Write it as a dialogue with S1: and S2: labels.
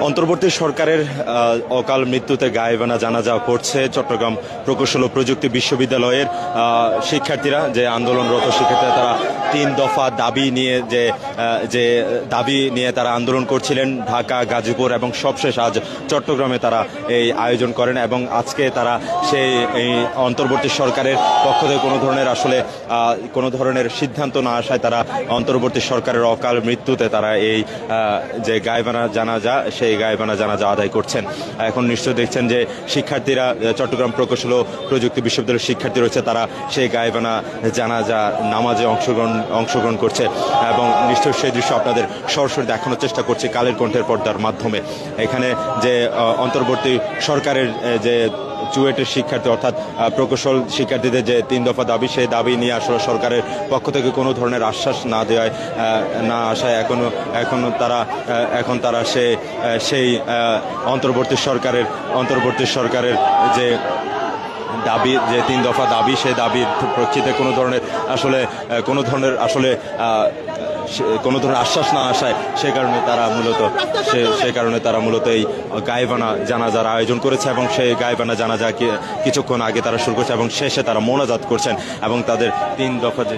S1: অন্তর্বর্তী সরকারের অকাল মৃত্যুতে গায়েবানা জানাজা করছে চট্টগ্রাম প্রকৌশল ও প্রযুক্তি বিশ্ববিদ্যালয়ের শিক্ষার্থীরা, যে আন্দোলনরত শিক্ষার্থীরা। তারা 3 দফা দাবি নিয়ে যে দাবি নিয়ে তারা আন্দোলন করছিলেন ঢাকা, গাজীপুর এবং সবশেষ আজ চট্টগ্রামে তারা এই আয়োজন করেন। এবং আজকে তারা সেই এই অন্তর্বর্তী সরকারের পক্ষ থেকে কোনো ধরনের সিদ্ধান্ত না আসায় তারা অন্তর্বর্তী সরকারের অকাল মৃত্যুতে তারা এই যে গায়েবানা জানাজা, সেই গায়েবানা জানাজা আদায় করছেন। এখন নিশ্চয় দেখছেন যে শিক্ষার্থীরা, চট্টগ্রাম প্রকৌশল ও প্রযুক্তি বিশ্ববিদ্যালয়ের শিক্ষার্থী রয়েছে, তারা সেই গায়েবানা জানাজা নামাজে অংশগ্রহণ করছে। এবং নিশ্চয় সেই দৃশ্য আপনাদের সরাসরি দেখানোর চেষ্টা করছে কালের কণ্ঠের পর্দার মাধ্যমে। এখানে যে অন্তর্বর্তী সরকারের যে চুয়েটের শিক্ষার্থী অর্থাৎ প্রকৌশল শিক্ষার্থীদের যে 3 দফা দাবি, সেই দাবি নিয়ে আসলে সরকারের পক্ষ থেকে কোনো ধরনের আশ্বাস না আসায় এখন তারা সেই অন্তর্বর্তী সরকারের যে দাবি, যে 3 দফা দাবি, সেই দাবির প্রেক্ষিতে কোনো ধরনের আশ্বাস না আসায় সে কারণে তারা মূলত এই গায়েবানা জানাজার আয়োজন করেছে। এবং সেই গায়েবানা জানাজা কিছুক্ষণ আগে তারা শুরু করছে এবং শেষে তারা মোনাজাত করছেন এবং তাদের 3 দফা যে